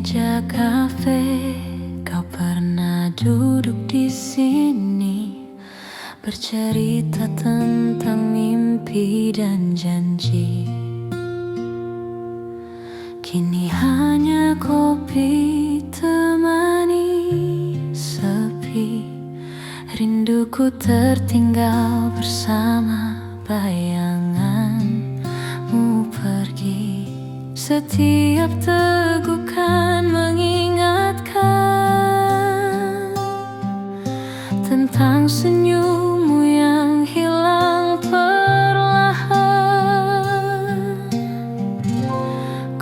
meja kafe, kau pernah duduk di sini, bercerita tentang mimpi dan janji. Kini hanya kopi temani sepi, rinduku tertinggal bersama bayanganmu pergi. Setiap tegukan mengingatkan tentang senyummu yang hilang perlahan.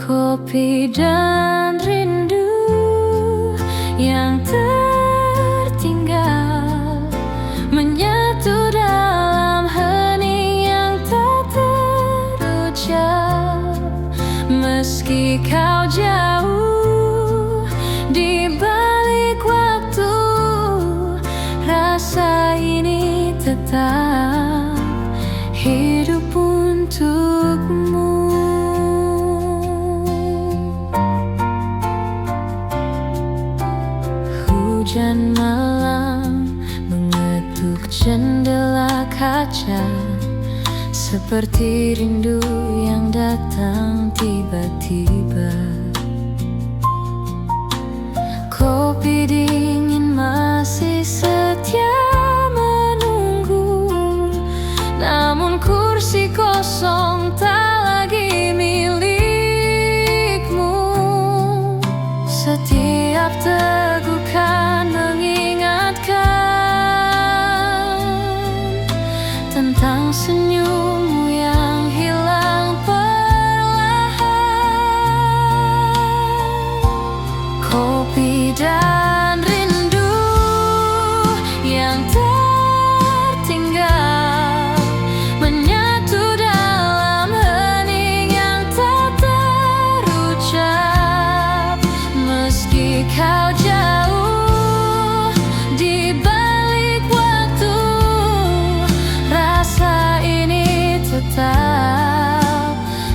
Kopi dan rindu yang tertinggal menyatu dalam hening yang tak terucap. Meski kau jauh di balik waktu, rasa ini tetap hidup untukmu. Hujan malam mengetuk jendela kaca, seperti rindu yang datang tiba-tiba. Kopi dingin masih setia menunggu, namun kursi kosong tak lagi milikmu. Setiap tegukan mengingatkan tentang senyummu yang hilang perlahan. Kopi dan rindu yang tertinggal menyatu dalam hening yang tak terucap. Meski kau jauh di balik waktu, rasa ini tetap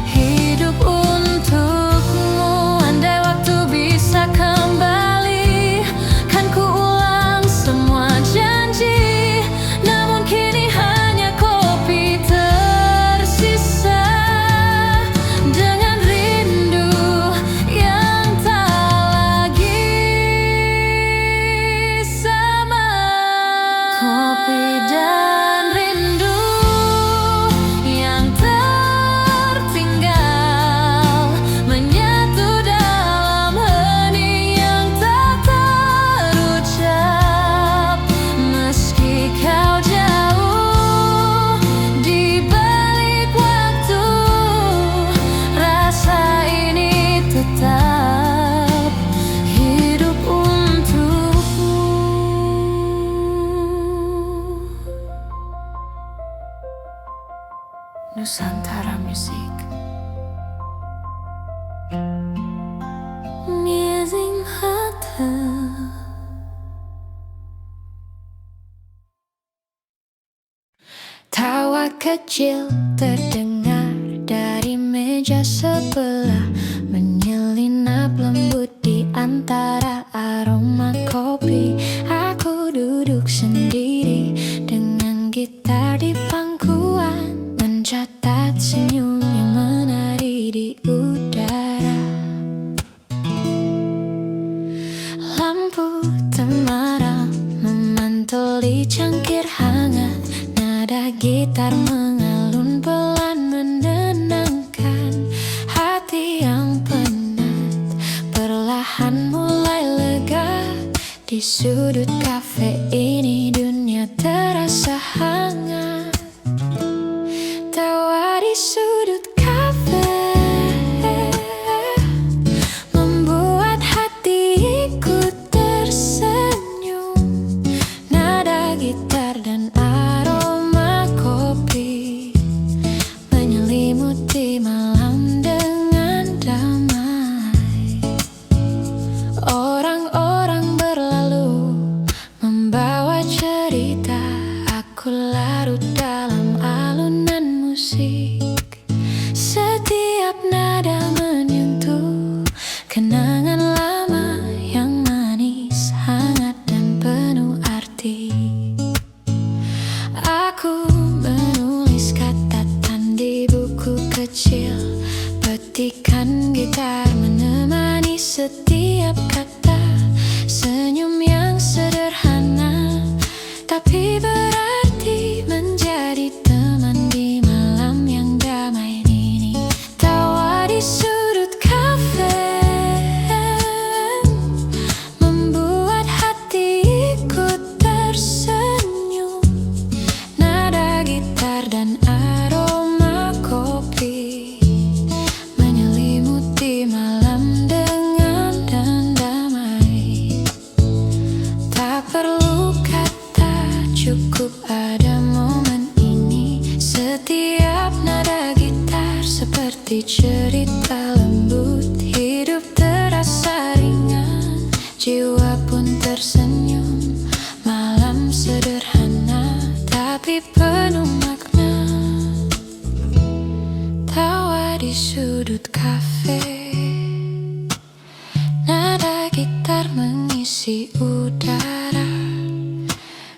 hidup untukmu. Andai waktu bisa kembali, kan ku ulang semua janji. Namun kini hanya kopi tersisa, dengan rindu yang tak lagi sama. Kopi dan rindu yang tertinggal menyatu dalam hening yang tak terucap. Meski kau jauh di balik waktu, rasa ini tetap hidup untukmu. Nusantara Musik. Amazing Hotel. Tawa kecil terdengar dari meja sebelah, menyelinap lembut di antara aroma kopi. Aku duduk sendiri dengan gitar di pangkuan, mencatat senyum yang menari di udara. Lampu temaram memantul di cangkir hangat, nada gitar mengalun pelan menenangkan hati yang penat. Perlahan mulai lega, di sudut kafe ini dunia terasa hangat. Tawa di sudut kafe membuat hati ikut tersenyum. Nada gitar dan aroma kopi menyelimuti malam dengan damai. Orang-orang berlalu membawa menandai setiap kata. Senyum yang sederhana tapi berarti, menjadi teman di malam yang damai ini. Tawa di sudut kafe membuat hati ikut tersenyum. Nada gitar dan aroma kopi menyelimuti malam dengan dan damai. Tak perlu kata, cukup ada momen ini. Setiap nada gitar seperti cerita lembut. Hidup terasa ringan, jiwa pun tersenyum. Malam sederhana tapi penuh makna. Tawa di sudut kafe, nada gitar mengisi udara.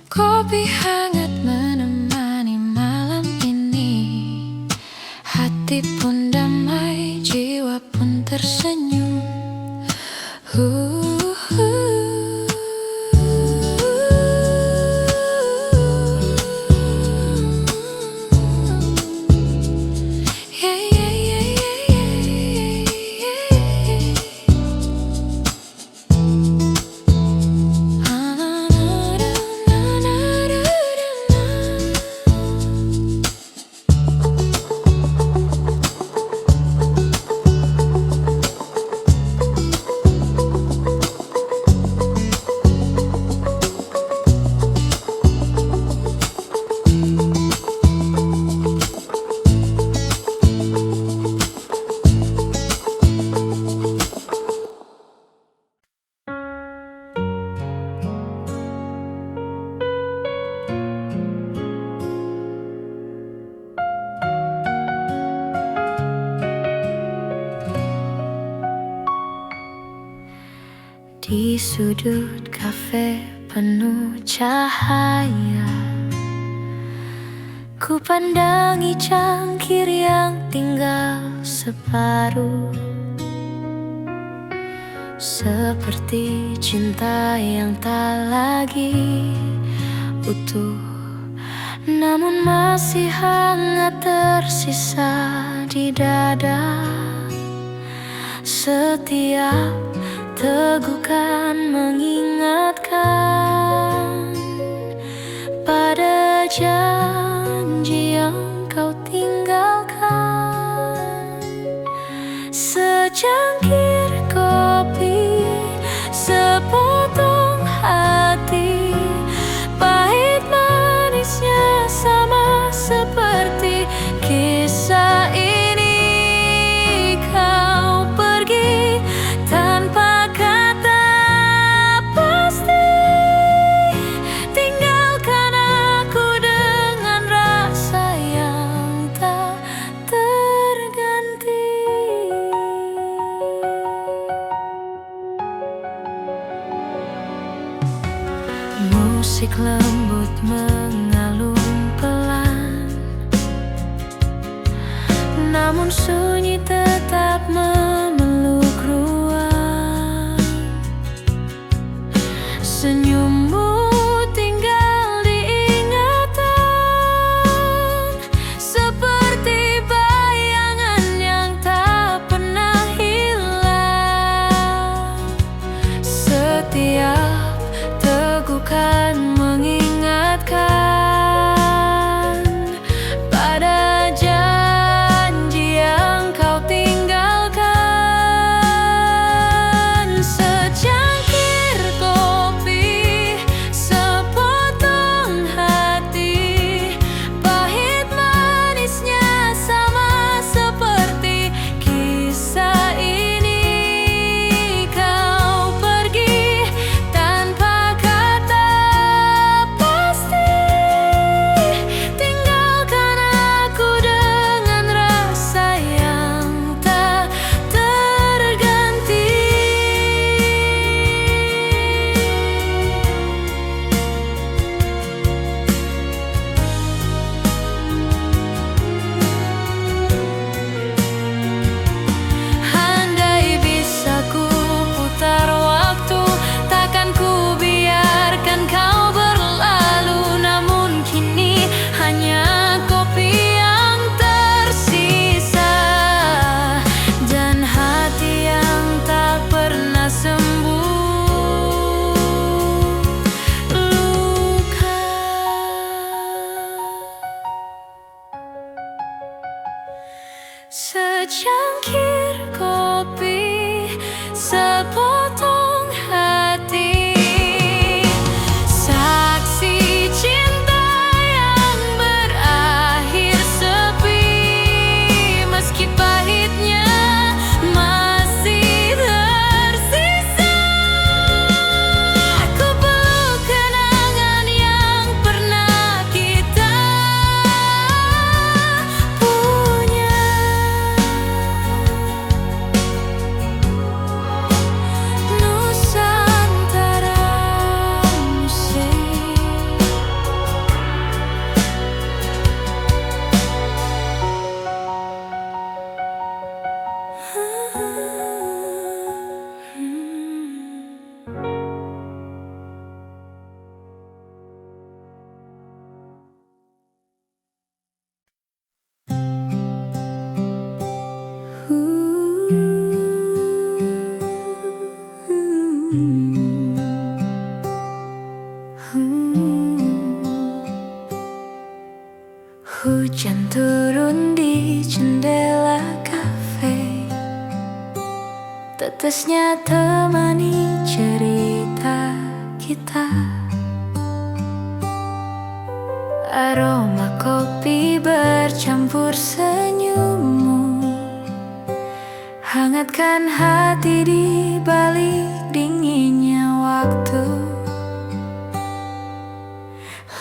Kopi hangat menemani malam ini. Hati pun damai, jiwa pun tersenyum. Yeah, yeah, yeah, yeah, yeah, yeah. Di sudut kafe penuh cahaya, ku pandangi cangkir yang tinggal separuh. Seperti cinta yang tak lagi utuh, namun masih hangat tersisa di dada. Setiap tegukan mengingatkan pada janji yang kau tinggalkan. Secangkir kopi, sepotong hati, pahit manisnya sama seperti kisah ini. Kau pergi tanpa kata pasti, tinggalkan aku dengan rasa yang tak terganti. Musik lembut mengalun pelan, namun sunyi tetap memeluk ruang. Senyummu tinggal diingatan, seperti bayangan yang tak pernah hilang. Setiap tegukan mengingatkan pada janji yang kau tinggalkan. Secangkir kopi, sepotong hati, pahit manisnya sama seperti kisah ini. Kau pergi tanpa kata Hujan turun di jendela kafe, tetesnya temani cerita kita. Aroma kopi bercampur senyummu, hangatkan hati di balik dinginnya waktu.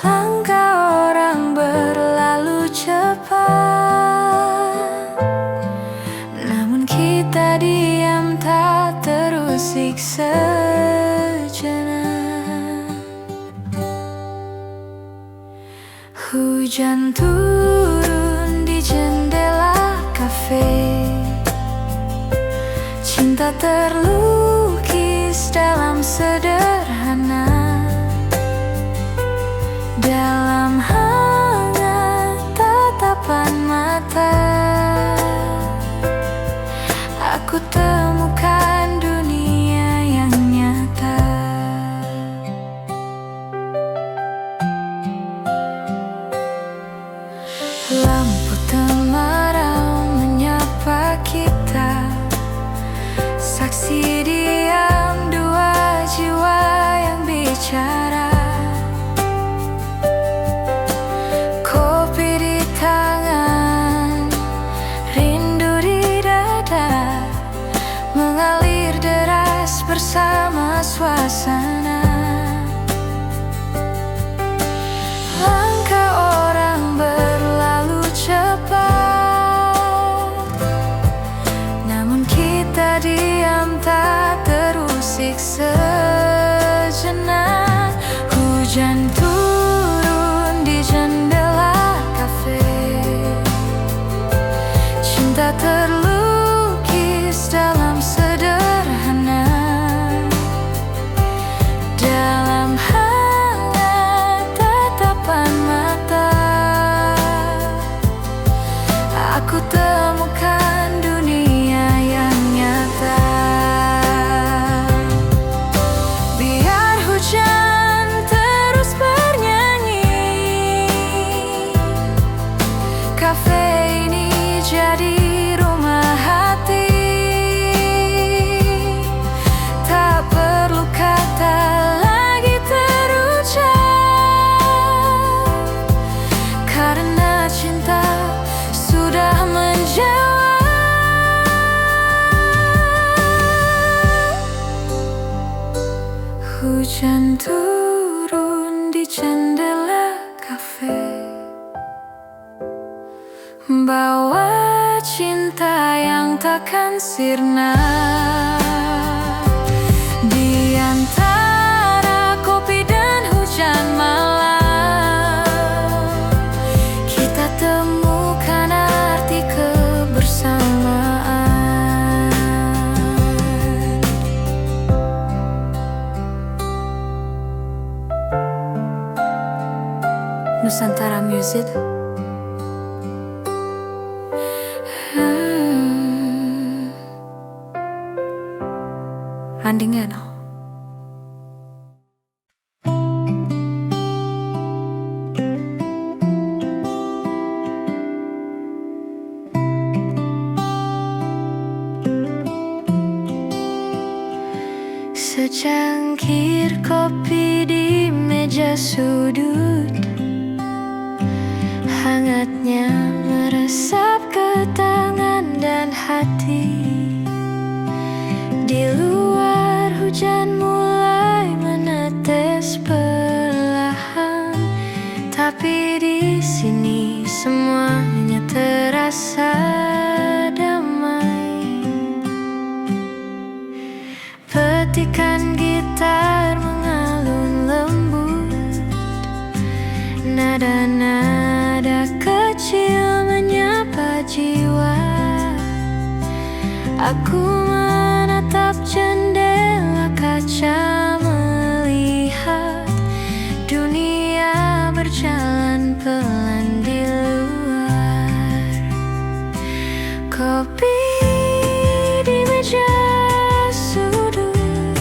Langkah orang berlalu cepat, namun kita diam tak terusik sejenak. Hujan turun di jendela kafe, cinta terlukis dalam sederhana, dalam hangat tatapan mata. Aku temukan dunia yang nyata. Lampu temaram menyapa kita, saksi diam dua jiwa yang bicara. Kopi di tangan, rindu di dada, mengalir deras bersama suasana. Langkah orang berlalu cepat, namun kita diam tak terusik sejenak. Hujan turun di jendela kafe, cinta terlukis dalam sederhana, dalam hangat tatapan mata. Aku temukan dunia yang nyata. Biar hujan terus bernyanyi, kafe ini jadi rumah hati. Tak perlu kata lagi terucap, karena cinta sudah menjawab. Hujan turun di jendela kafe, bawa cinta yang takkan sirna. Di antara kopi dan hujan malam, kita temukan arti kebersamaan. Nusantara Music. Andingano. Secangkir kopi di meja sudut, hangatnya meresap ke tangan dan hati. Di luar hujan mulai menetes perlahan, tapi di sini semuanya terasa damai. Petikan gitar mengalun lembut, nada-nada kecil menyapa jiwa. Aku menatap jendela kaca, melihat dunia berjalan pelan di luar. Kopi di meja sudut,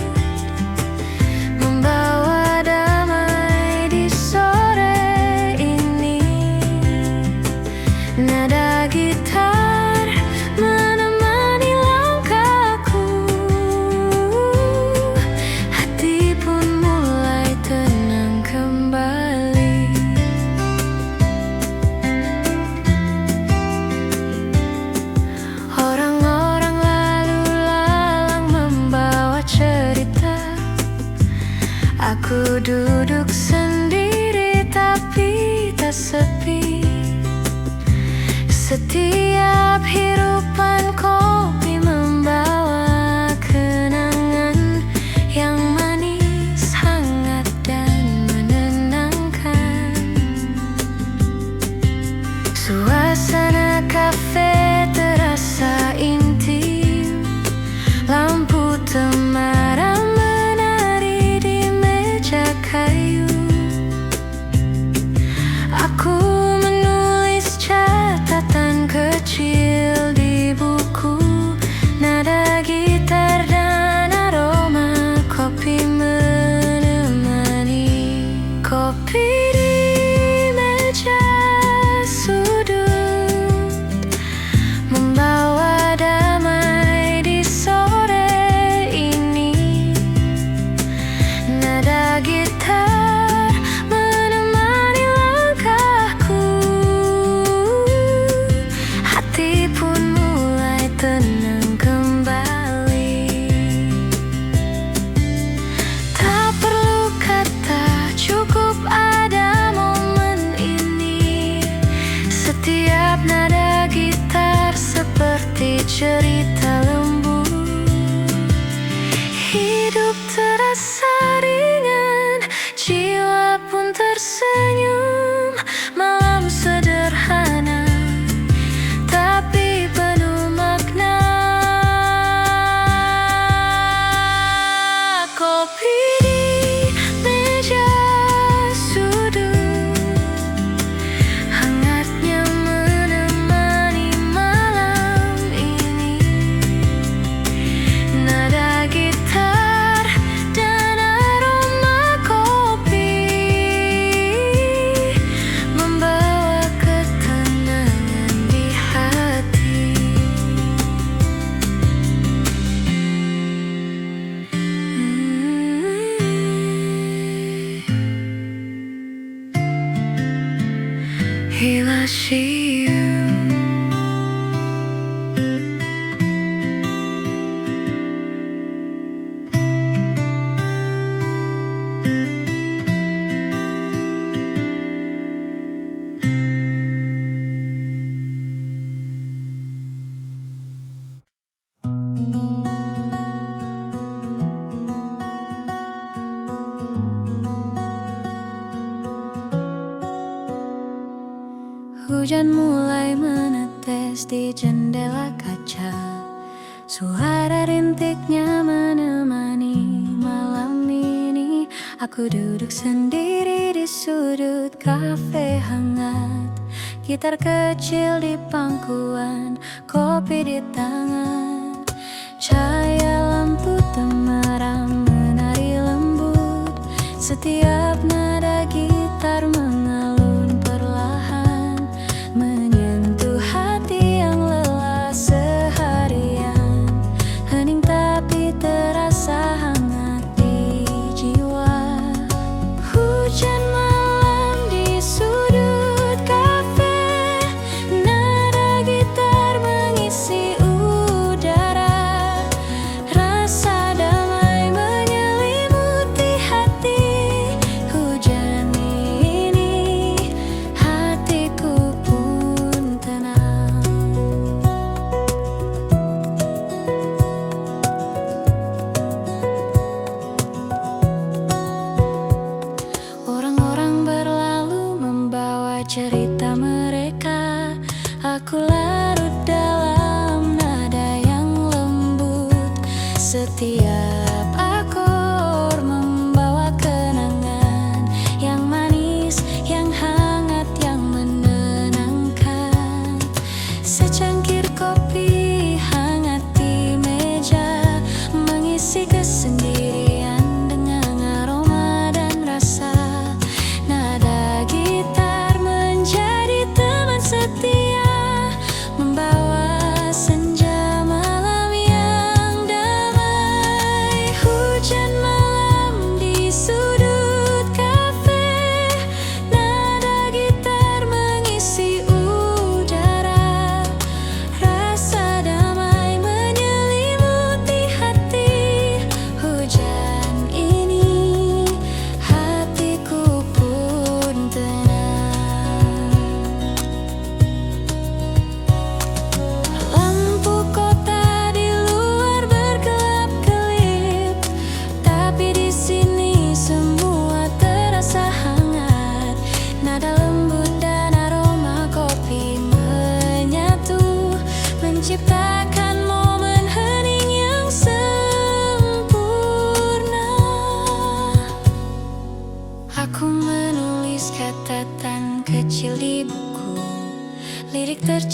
Aku duduk sendiri tapi tak sepi. Setiap hirupan kopi membawa kenangan yang manis, hangat dan menenangkan. Suasana kafe terasa intim, lampu temaram menari di meja kayu. Aku menulis catatan kecil di buku, nada gitar dan aroma kopi menemani. Kopi di meja sudut membawa damai di sore ini. Nada gitar menemani langkahku, hati pun mulai tenang kembali. Tak perlu kata, cukup ada momen ini. Setiap nada gitar seperti cerita lembut. Hidup terasa ringan, jiwa pun tersenyum. Malam sederhana tapi penuh makna. Kopi di meja sudut, hangatnya menemani malam ini. Nada gitar dan aroma kopi membawa ketenangan di hati. Hilashiu. Hujan mulai menetes di jendela kaca. Suara rintiknya menemani malam ini. Aku duduk sendiri di sudut kafe hangat, gitar kecil di pangkuan, kopi di tangan. Cahaya lampu temaram menari lembut. Setiap nada gitar mengalun perlahan, menyentuh hati yang lelah seharian. Hening tapi terasa hangat di jiwa. Hujan malam di sudut kafe, nada gitar mengisi udara. Rasa damai menyelimuti hati. Hujan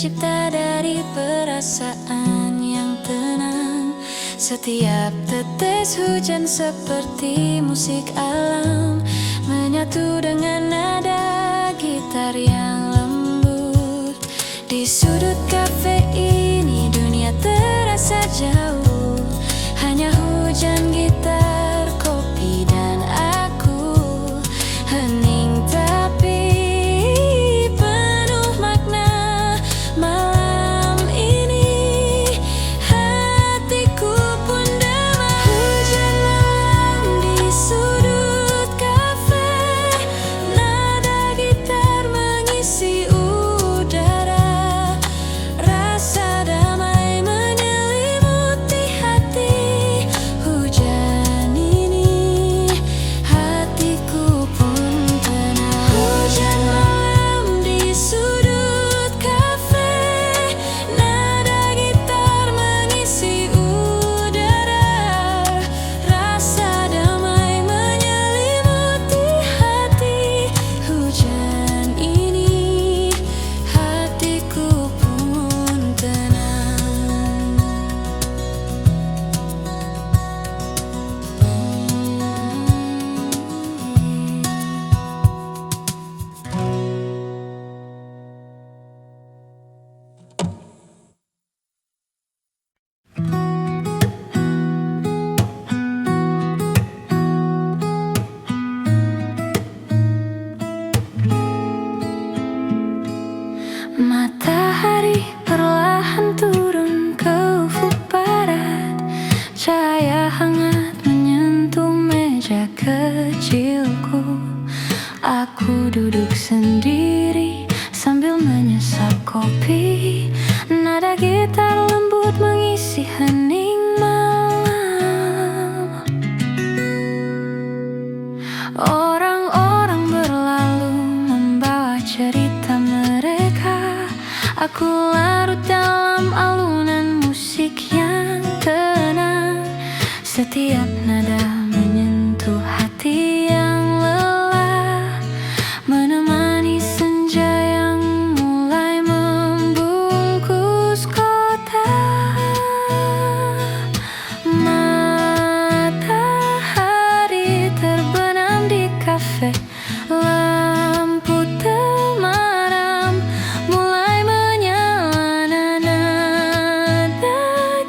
tercipta dari perasaan yang tenang. Setiap tetes hujan seperti musik alam, menyatu dengan nada gitar yang lembut. Di sudut kafe ini dunia terasa jauh, hanya hujan, gitar, kopi, dan aku. Hening tapi penuh makna. Malam ini hatiku pun damai. Hujan malam di sudut kafe, nada gitar mengisi udara. Rasa damai menyelimuti hati. Hujan ini hatiku pun tenang. Hujan malam di sudut kafe, nada gitar mengisi udara. Rasa damai menyelimuti hati. Hujan ini hatiku pun tenang. Matahari perlahan turun ke ufuk barat. Cahaya hangat menyentuh meja kecilku. Aku duduk sendiri sambil menyesap kopi. Nada gitar lembut mengisi hening malam. Orang-orang berlalu membawa cerita mereka. Aku larut dalam alunan musik yang tenang. Setiap nada menyentuh hati yang lelah, menemani senja yang mulai membungkus kota. Matahari terbenam di kafe, lampu temaram mulai menyala. Nada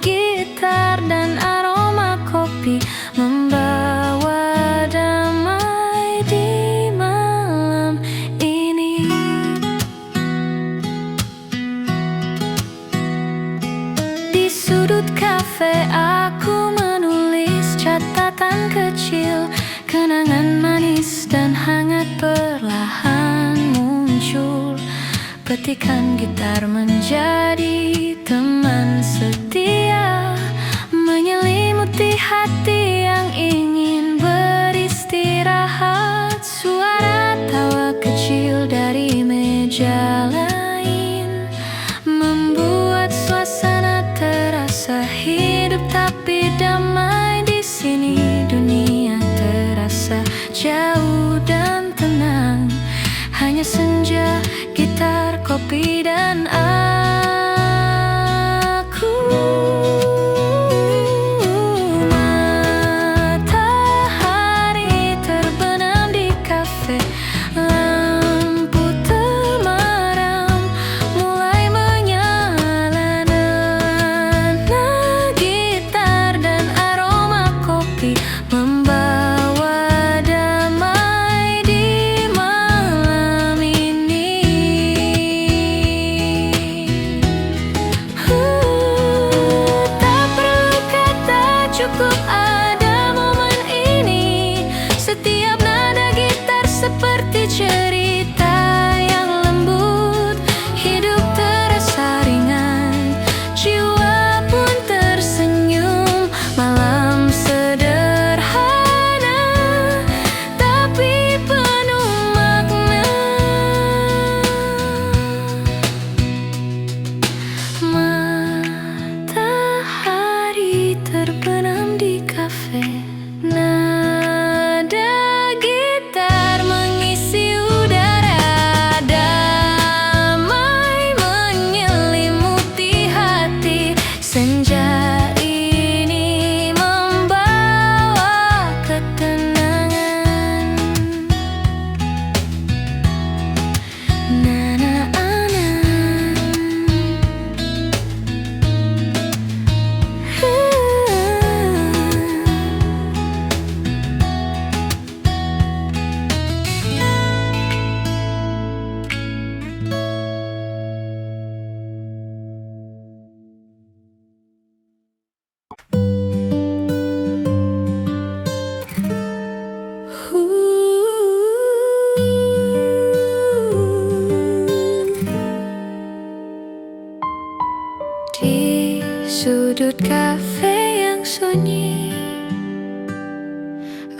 gitar dan aroma kopi membawa damai di malam ini. Di sudut kafe aku menulis catatan kecil. Kenangan manis dan hangat perlahan muncul. Petikan gitar menjadi teman setia, menyelimuti hati yang ingin beristirahat. Suara tawa kecil dari meja lain membuat suasana terasa hidup tapi damai. Di sini dunia terasa jauh dan tenang. Hanya senja, gitar, kopi, dan aku. Matahari terbenam di kafe, lampu temaram mulai menyala. Nada gitar dan aroma kopi membawa damai di malam ini.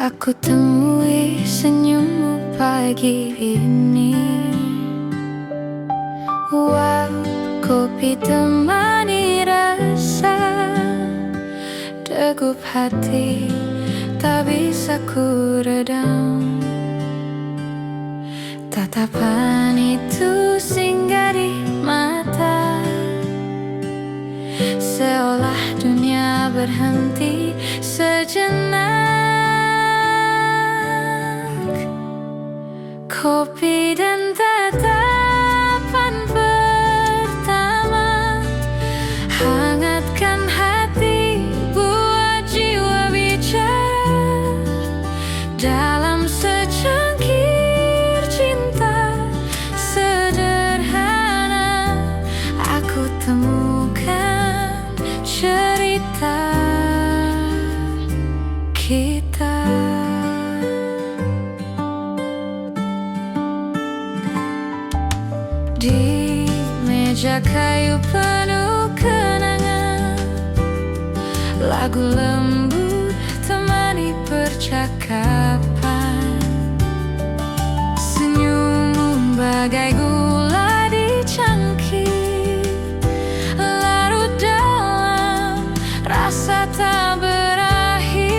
Aku temui senyummu pagi ini. Wow, kopi temani rasa degup hati, tak bisa ku redam. Tatapan itu singgah di mata, seolah dunia berhenti sejenak. Kopi dan tatapan pertama hangatkan hati, buat jiwa bicara. Dalam secangkir cinta sederhana, aku temukan cerita kita. Di meja kayu penuh kenangan, lagu lembut temani percakapan. Senyummu bagai gula di cangkir, larut dalam rasa tak berakhir.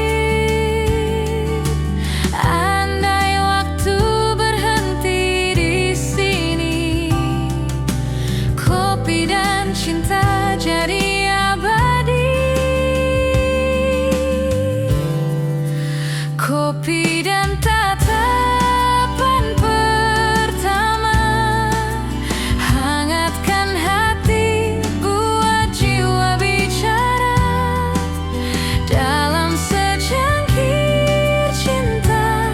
Andai waktu berhenti di sini, kopi dan cinta jadi abadi. Kopi dan tatapan pertama hangatkan hati, buat jiwa bicara. Dalam secangkir cinta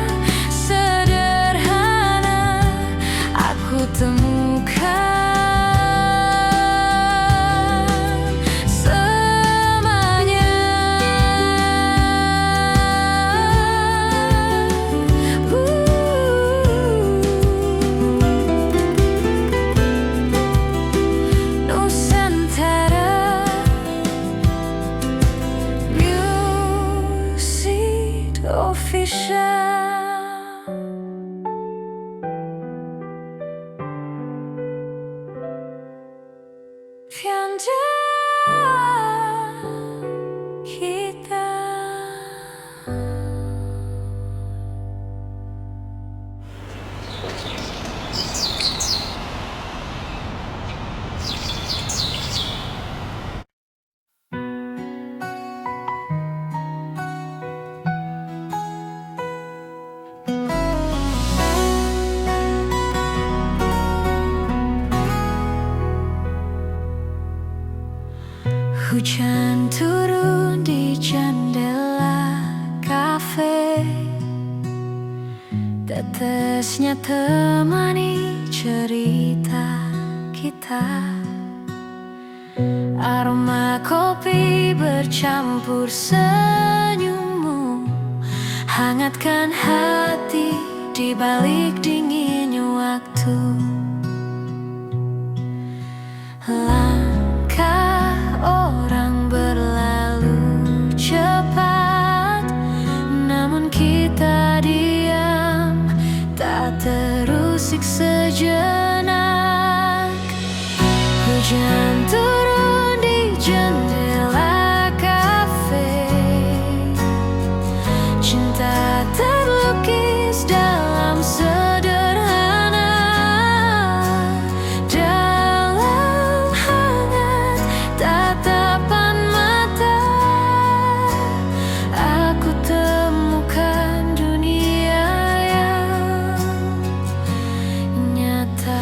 sederhana, aku temukan official. Pianja kita. Hujan turun di jendela kafe, tetesnya temani cerita kita. Aroma kopi bercampur senyummu, hangatkan hati di balik dinginnya waktu. Langkah orang berlalu cepat, namun kita diam, tak terusik sejenak. Hujan turun di jendela kafe, cinta terlukis dalam sederhana. Dalam hangat tatapan mata, aku temukan dunia yang nyata.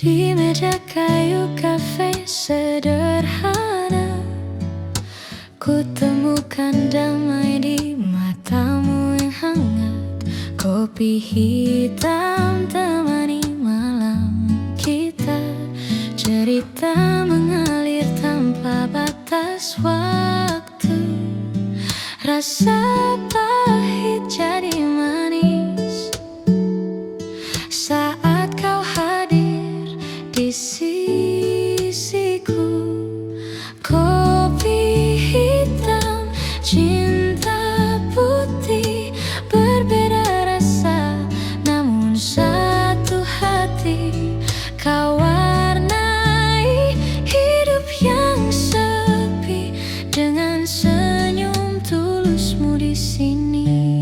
Di meja kayu kafe sederhana, ku temukan damai di matamu yang hangat. Kopi hitam temani malam kita, cerita mengalir tanpa batas waktu. Rasa pahit jadi manis saat kau hadir di sisiku. Kopi hitam, cinta putih, berbeda rasa namun satu hati. Kau warnai hidup yang sepi dengan senyum tulusmu di sini.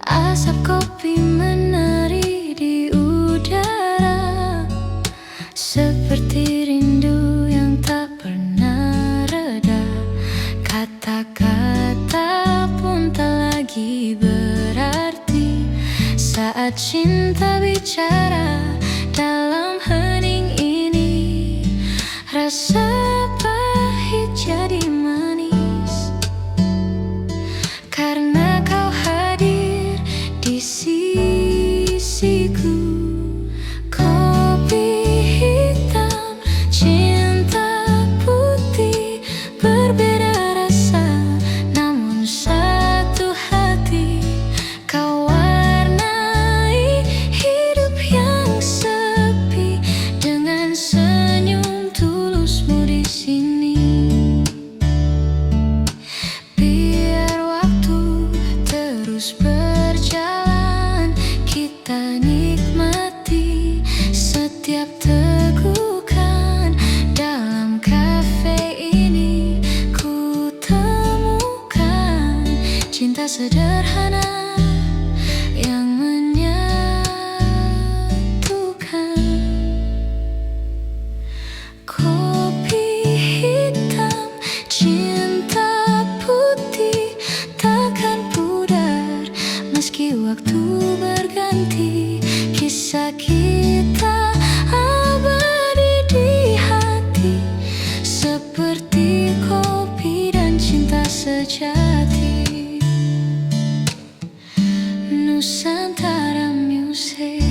Asap kopi menari di udara, seperti rindu yang tak pernah reda. Kata-kata pun tak lagi berarti saat cinta bicara dalam hening ini. Rasa pahit jadi manis karena kau hadir di sisiku. Kopi hitam, cinta putih, berbeda rasa namun satu hati. Kau warnai hidup yang sepi dengan senyum tulusmu di sini. Biar waktu terus berjalan, kita nikmati setiap tegukan. Dalam kafe ini ku temukan cinta sederhana yang menyatukan. Kopi hitam, cinta putih, takkan pudar meski waktu berganti. Kisah kita abadi di hati, seperti kopi dan cinta sejati. Nusantara Music.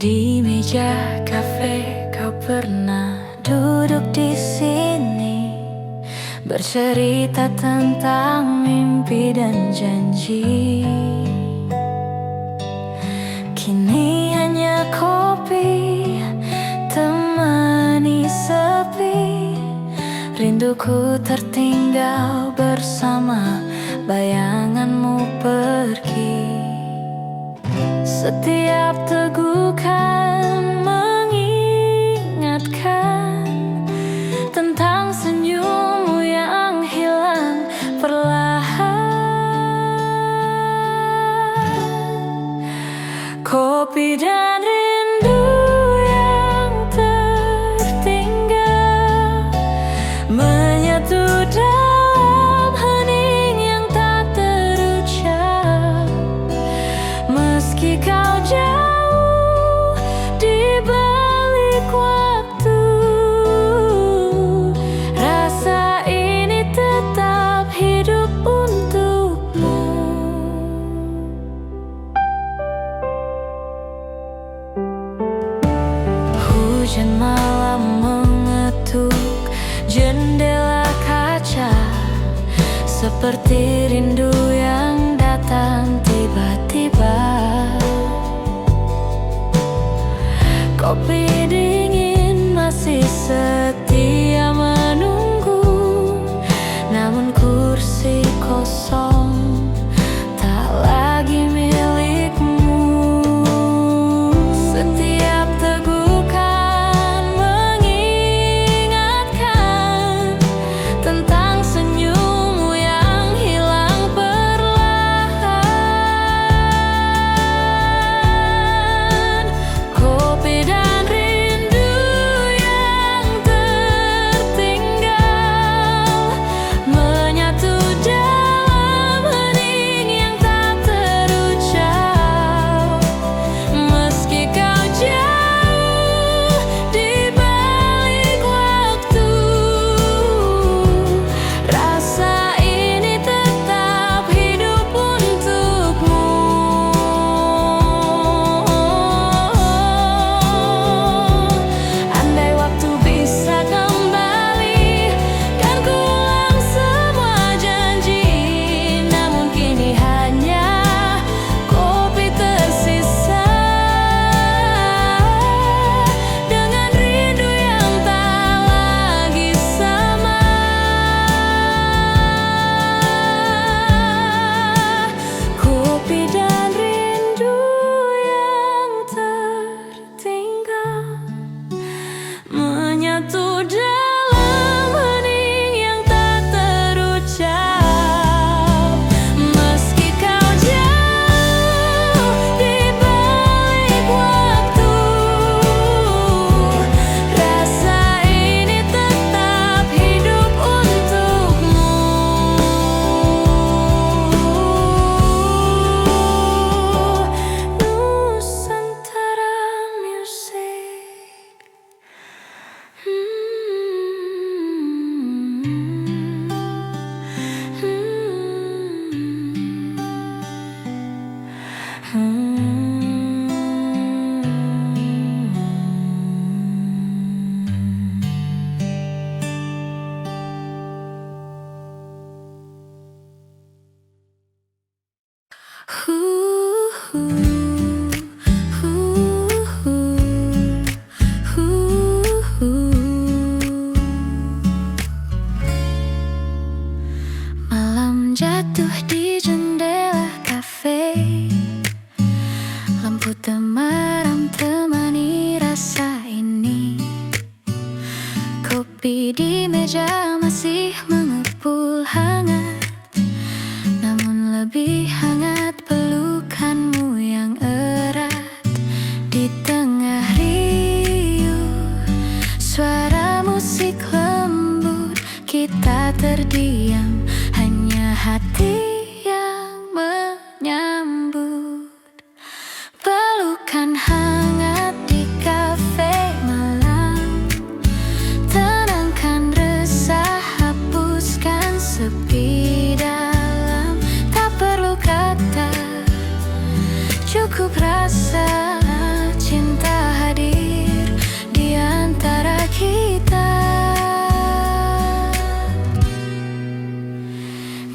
Di meja kafe kau pernah duduk di sini, bercerita tentang mimpi dan janji. Kini hanya kopi temani sepi, rinduku tertinggal bersama bayanganmu pergi. Setiap tegukan mengingatkan tentang senyummu yang hilang perlahan. Kopi dan rindu yang tertinggal menyatu dalam hening yang tak terucap. Meski kau jauh di balik waktu, rasa ini tetap hidup untukmu. Hujan malam mengetuk jendela kaca, seperti rindu yang datang tiba-tiba. Kopi dingin masih setia menunggu, namun kursi kosong tak lagi milikmu. Setiap tegukan mengingatkan tentang Kopi di meja masih mengepul hangat, namun lebih hangat pelukanmu yang erat. Di tengah riuh suara musik lembut, kita terdiam, hanya hati yang menyambut. Pelukan hangat di kafe malam, tenangkan resah, hapuskan sepi dalam. Tak perlu kata, cukup rasa cinta hadir di antara kita.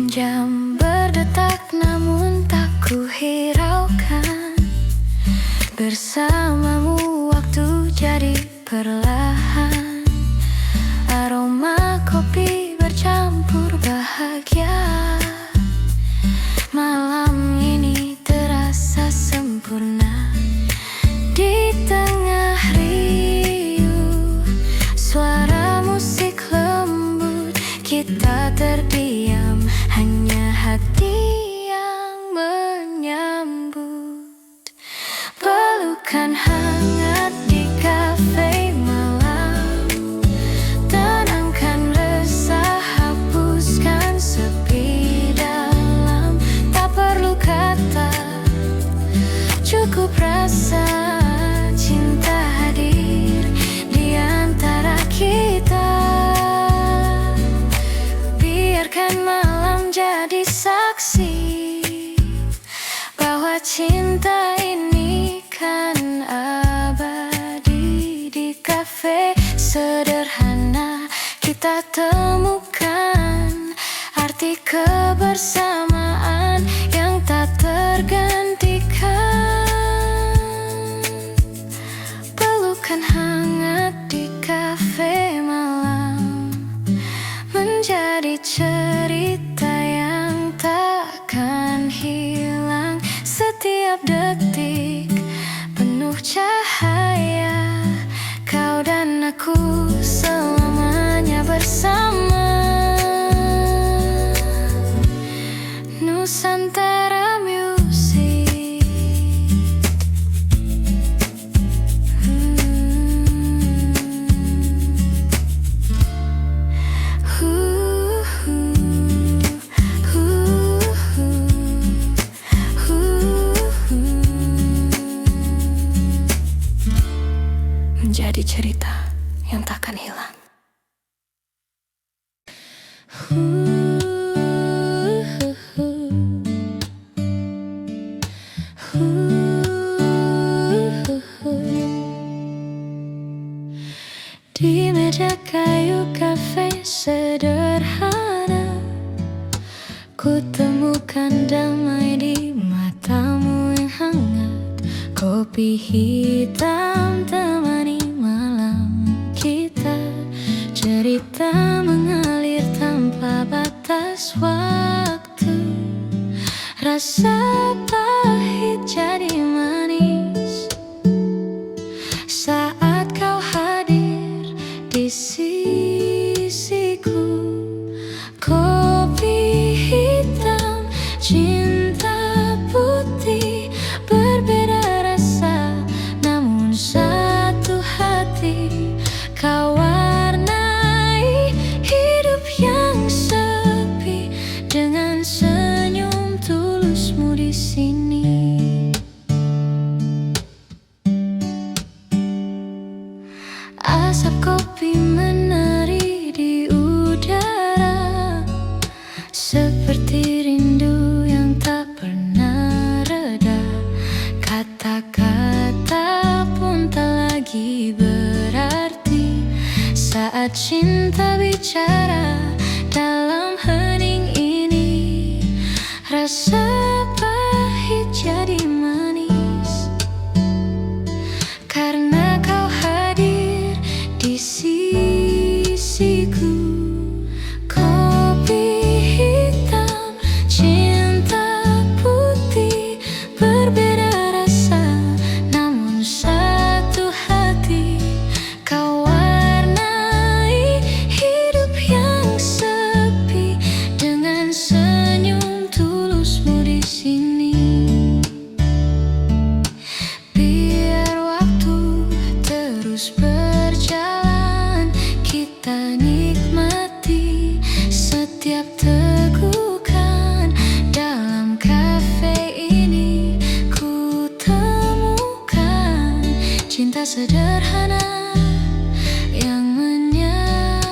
Jam berdetak namun tak ku hiraukan, bersamamu waktu jadi perlahan. Aroma kopi bercampur bahagia, malam ini terasa sempurna. Di tengah riuh suara musik lembut, kita terdiam, hanya hati yang menyambut. Pelukan hangat di kafe malam, tenangkan resah, hapuskan sepi dalam. Tak perlu kata, cukup rasa cinta hadir di antara kita. Biarkan malam jadi saksi bahwa cinta ini kan abadi. Di kafe sederhana kita temukan arti kebersamaan yang tak tergantikan. Pelukan hangat di kafe malam menjadi cerita yang takkan hilang. Setiap detik penuh cahaya, kau dan aku selamanya bersama. Nusantara Music. Menjadi cerita yang takkan hilang. Di meja kayu kafe sederhana, ku temukan damai di matamu yang hangat. Kopi hitam temani malam kita, cerita mengalir tanpa batas waktu. Rasa pahit jadi manis saat kau hadir di sisiku. Kopi hitam, cinta putih, berbeda rasa namun satu hati. Kau warnai hidup yang sepi dengan senyum tulusmu di sini. Asap kopi menari di udara, seperti rindu yang tak pernah reda. Kata-kata pun tak lagi berarti saat cinta bicara dalam hening ini. Rasa pahit jadi manis karena kau hadir di sisiku. Kopi hitam, cinta putih, berbeda rasa namun satu hati. Kau warnai menikmati setiap tegukan dalam kafe ini. Ku temukan cinta sederhana yang menyatukan.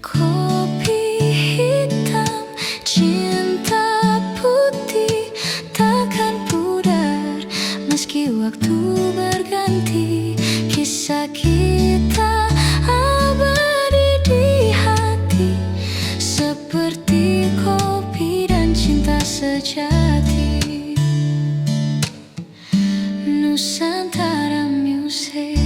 Kopi hitam, cinta putih takkan pudar meski waktu berganti. Kisah kita abadi di hati seperti kopi dan cinta sejati. Nusantara Music.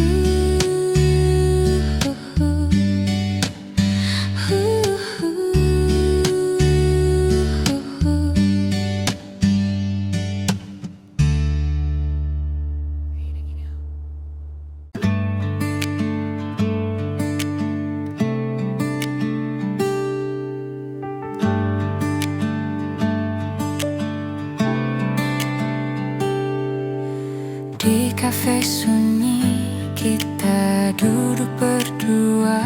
Di kafe sunyi kita duduk berdua,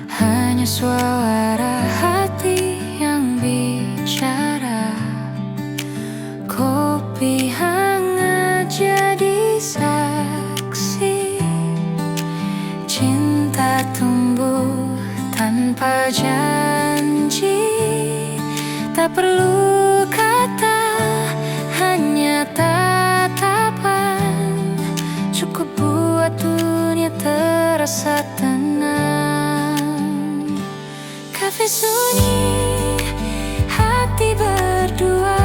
hanya suara hati yang bicara. Kopi hangat jadi saksi, cinta tumbuh tanpa janji. Tak perlu kata, hanya tatapan cukup buat dunia terasa tenang. Kafe sunyi, hati berdua,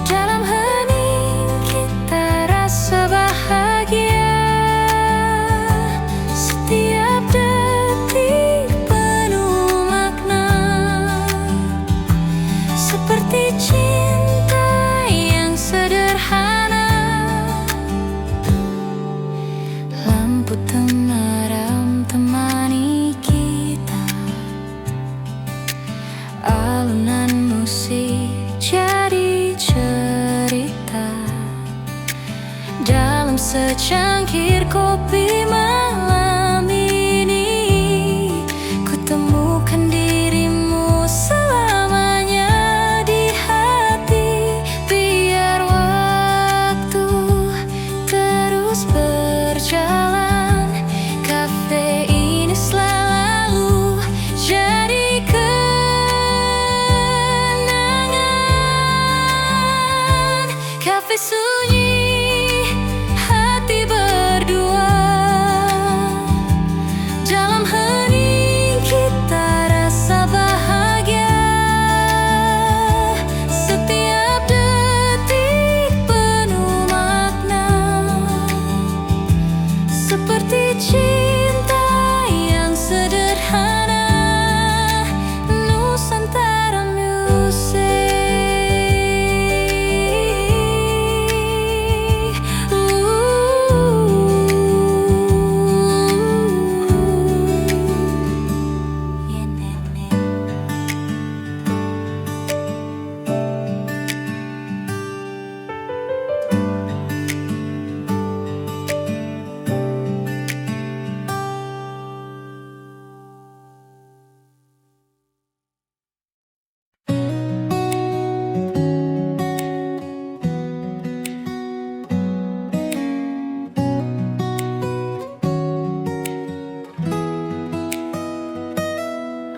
dalam hening kita rasa bahagia. Setiap detik penuh makna, seperti cinta yang sederhana. Lampu temaram temani kita, alunan musik jadi cerita. Dalam secangkir kopi malam ini, ku temukan dirimu selamanya di hati. Biar waktu terus berjalan, kafe ini selalu jadi kenangan. Kafe sunyi, hati berdua, dalam hening kita rasa bahagia. Setiap detik penuh makna, seperti cinta yang sederhana. Nusantara Music.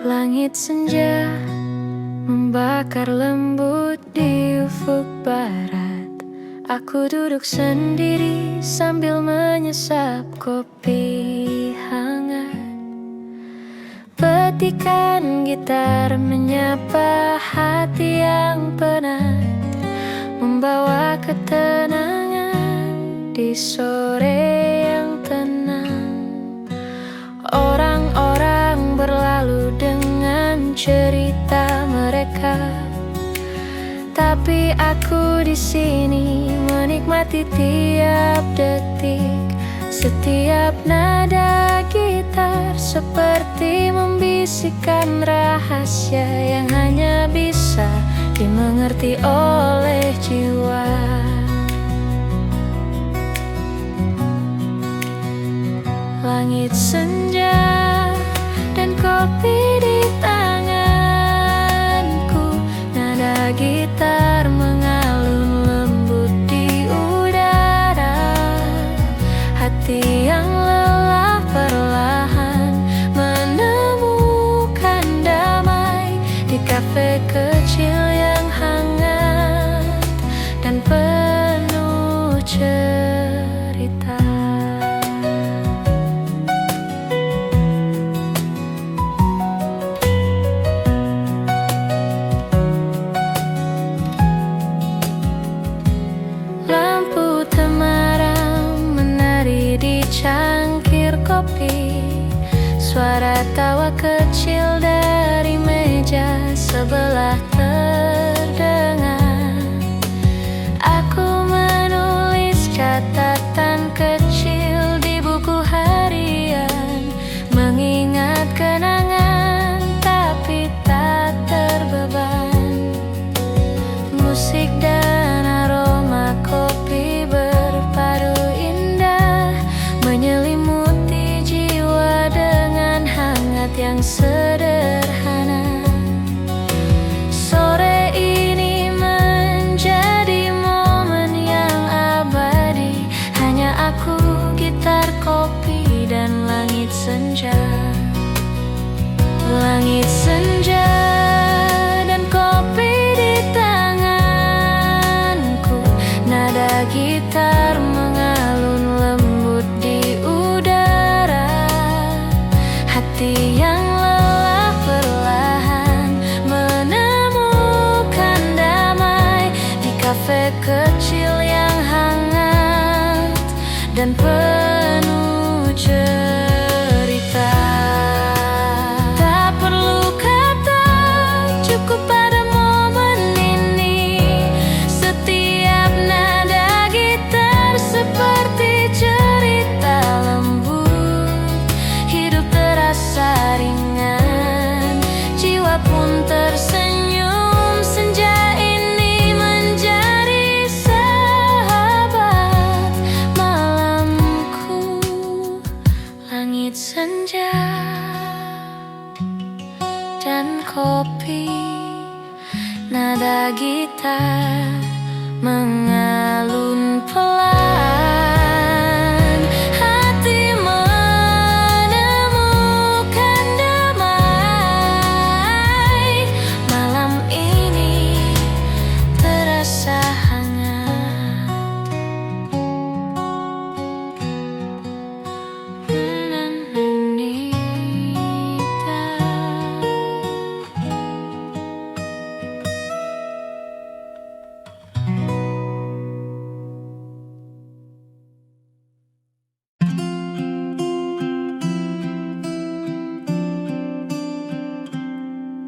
Langit senja membakar lembut di ufuk barat. Aku duduk sendiri sambil menyesap kopi hangat. Petikan gitar menyapa hati yang penat, membawa ketenangan di sore yang tenang. Orang-orang berlalu dengan cerita mereka, tapi aku di sini menikmati tiap detik. Setiap nada gitar seperti membisikkan rahasia yang hanya bisa dimengerti oleh jiwa. langit senja dan kopi di tanganku. Nada gitar mengalun lembut di udara. Hati yang lelah perlahan menemukan damai di kafe kecil yang hangat dan penuh cerita. Lampu temaram menari di cangkir kopi. Suara tawa kecil dari meja sebelah terdengar. Aku menulis catatan kecil di buku harian, mengingat kenangan tapi tak terbeban. Musik dan aroma kopi berpadu indah, menyelimuti jiwa dengan hangat yang sederhana. Sore ini menjadi momen yang abadi, hanya aku, gitar, kopi, dan langit senja. Langit senja dan kopi di tanganku. Nada gitar mengalun lembut di udara. Hati yang lelah perlahan menemukan damai di kafe kecil yang hangat dan penuh cerita. Tak perlu kata, cukup pada momen ini. Setiap nada gitar seperti cerita lembut. Hidup terasa ringan, jiwa pun tersenyum. Senja ini menjadi sahabat malamku. Langit senja dan kopi, nada gitar mengalun pelan. Hati menemukan damai. Malam ini terasa hangat.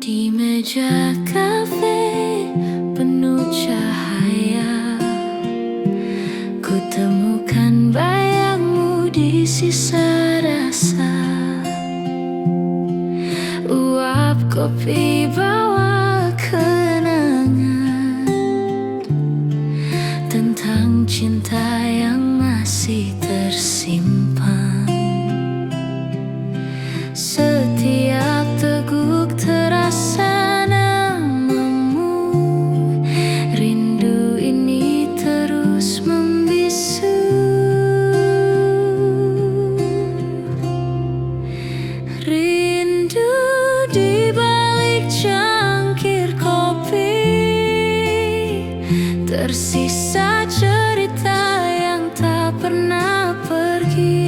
Di meja kafe penuh cahaya, ku temukan bayangmu di sisa rasa. Uap kopi bawa kenangan tentang cinta yang masih tersimpan. Setiap teguk terasa namamu. Rindu ini terus membisu. Rindu di balik cangkir kopi. Tersisa cerita yang tak pernah pergi.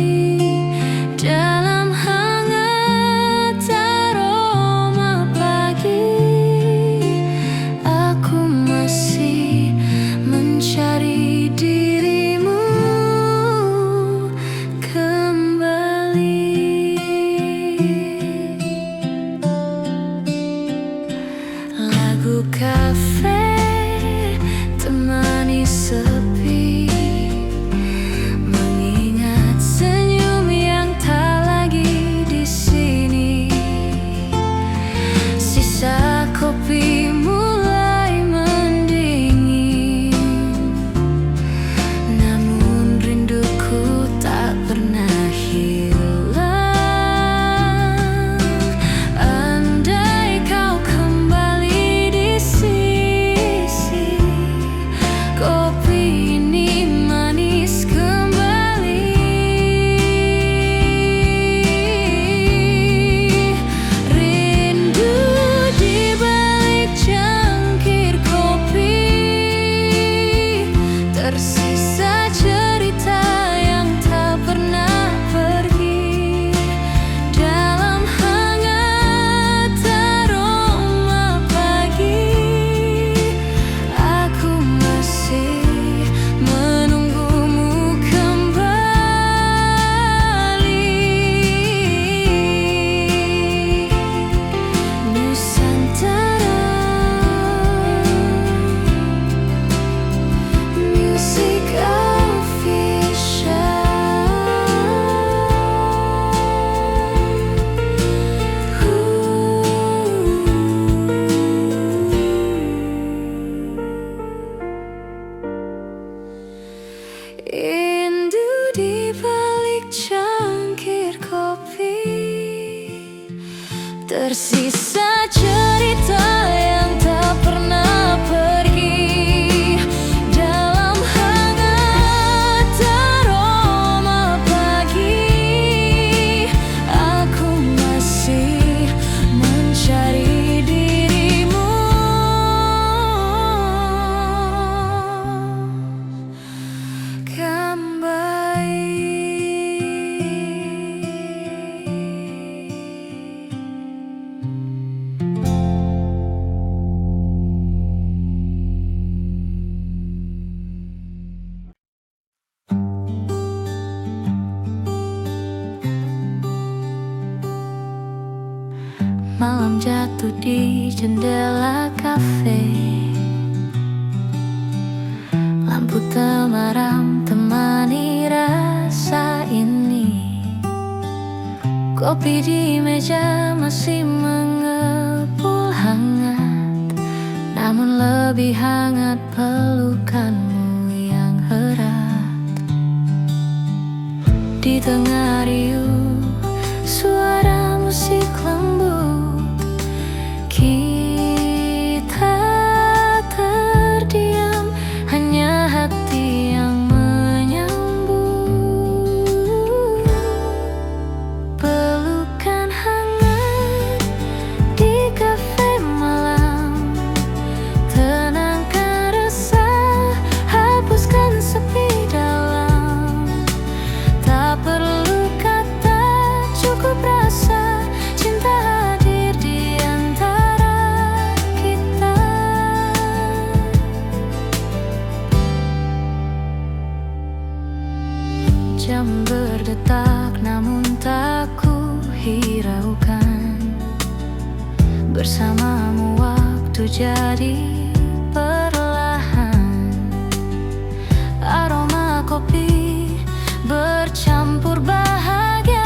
di balik cangkir kopi, tersisa cerita yang tak pernah pergi. Dalam hangat aroma pagi, aku masih mencari dirimu kembali. Malam jatuh di jendela kafe, lampu temaram temani rasa ini. Kopi di meja masih mengepul hangat, namun lebih hangat pelukanmu yang erat. Di tengah riuh suara musik lembut, kita terdiam, hanya hati yang menyambut. Pelukan hangat di kafe malam, tenangkan resah, hapuskan sepi dalam. Tak perlu kata, cukup rasa, cinta hadir di antara kita. Jam berdetak namun tak ku hiraukan, bersamamu waktu jadi perlahan. Aroma kopi bercampur bahagia,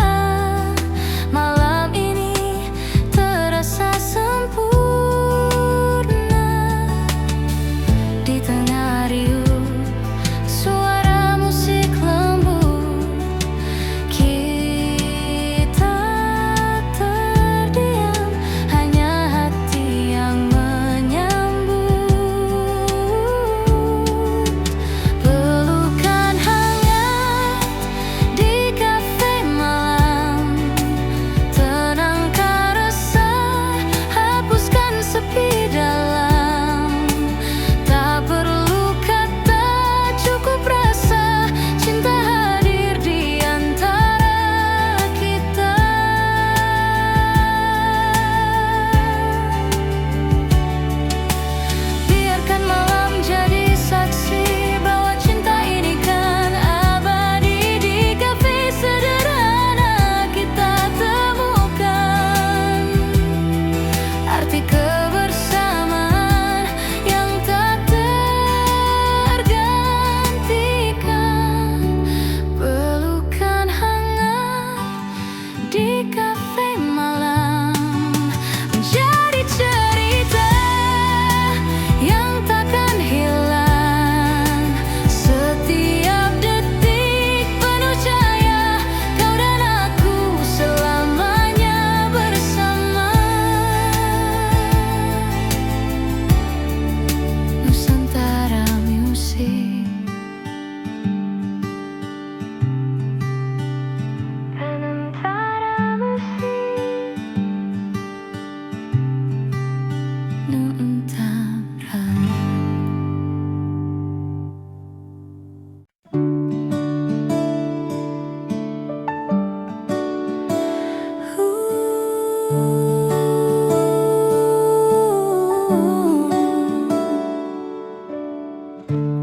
malam ini terasa sempurna. Di tengah riuh suara musik lembut, kita terdiam, hanya hati yang menyambut. Pelukan hangat di kafe malam, tenangkan resah, hapuskan sepi dalam. Tak perlu kata, cukup rasa, cinta hadir di antara kita. Biarkan malam jadi saksi bahwa cinta ini kan abadi. Di kafe sederhana kita temukan arti kebersamaan yang tak tergantikan. Pelukan hangat di kafe malam menjadi cerita yang takkan hilang. Setiap detik penuh cahaya, kau dan aku selamanya bersama. Nusantara Music. Nusantara Music. Nusantara.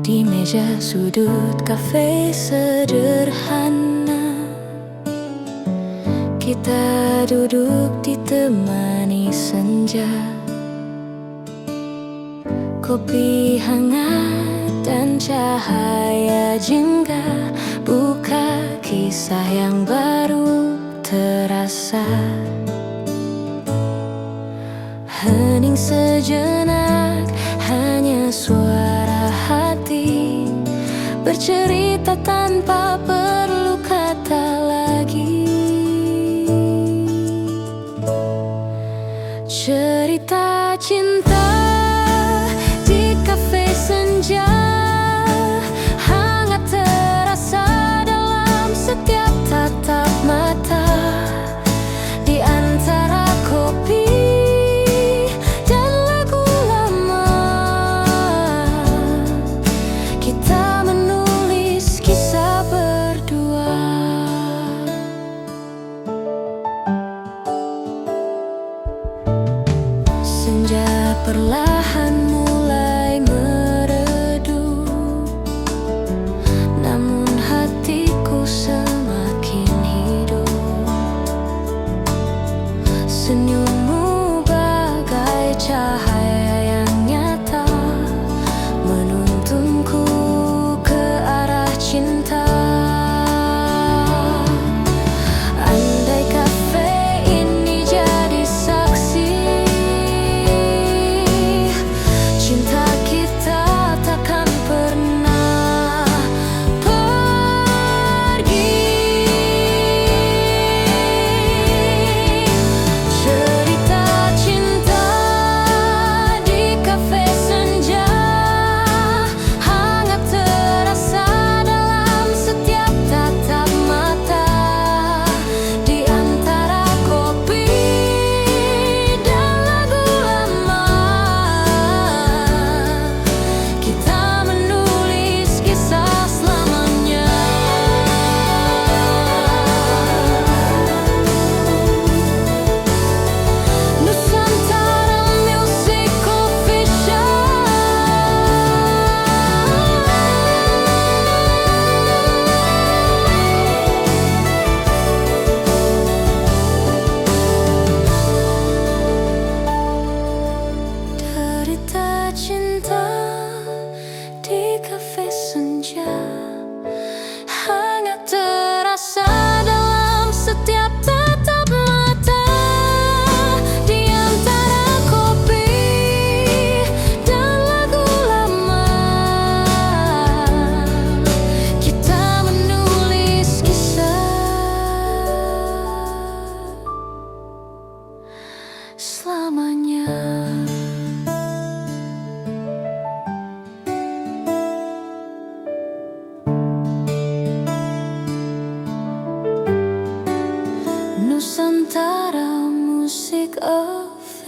Di meja sudut kafe sederhana, kita duduk ditemani senja. Kopi hangat dan cahaya jingga, buka kisah yang baru terasa. Hening sejenak, hanya suara hati bercerita tanpa perlu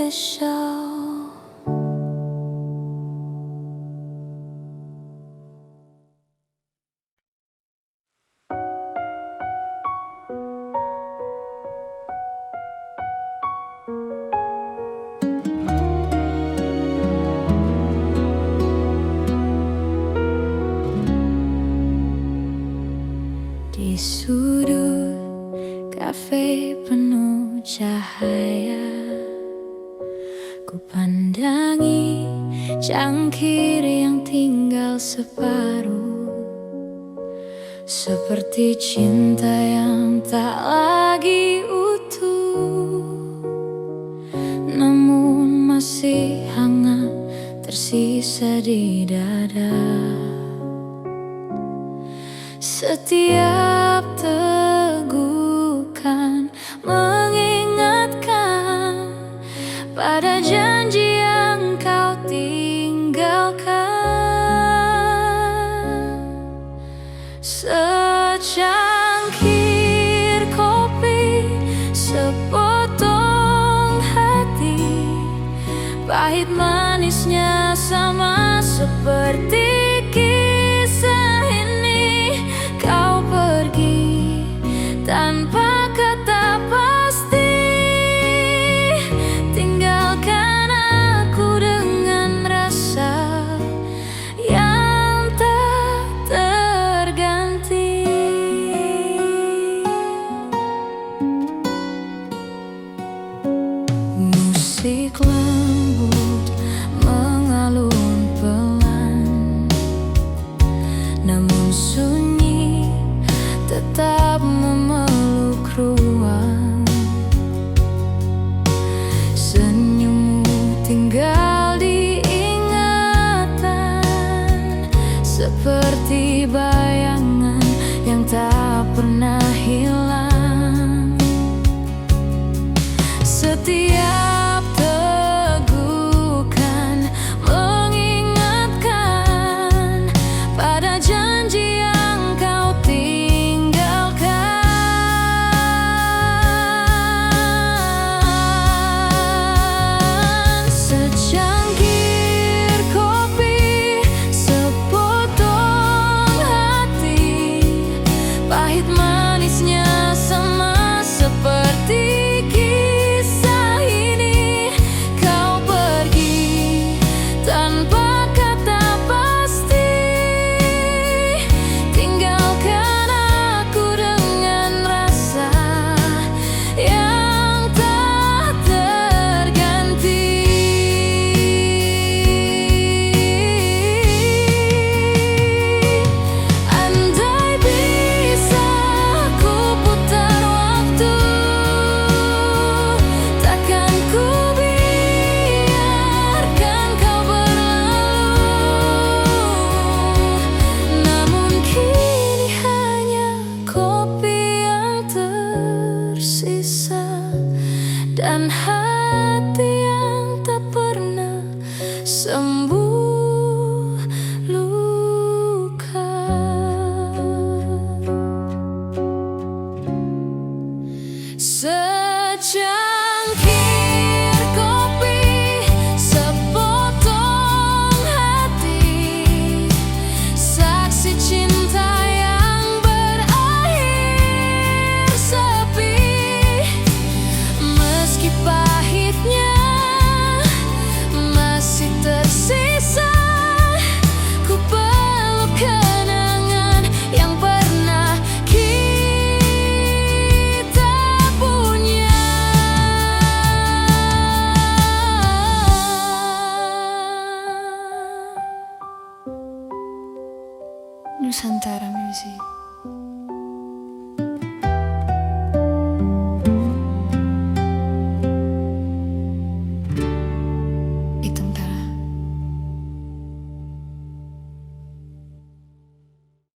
Official. Di sudut kafe penuh cahaya, ku pandangi cangkir yang tinggal separuh, seperti cinta yang tak lagi utuh, namun masih hangat tersisa di dada. Setiap tegukan mengingatkan pada janji yang kau tinggalkan. Secangkir kopi, sepotong hati, pahit manisnya sama seperti kisah ini. Kau pergi tanpa kata pasti, tinggalkan aku dengan rasa yang tak terganti. Musik lembut mengalun pelan, namun sunyi tetap memeluk ruang. Senyummu tinggal di ingatan, seperti bayangan yang tak pernah hilang. Setiap tegukan mengingatkan pada janji yang kau tinggalkan. Secangkir kopi, sepotong hati, pahit manisnya sama seperti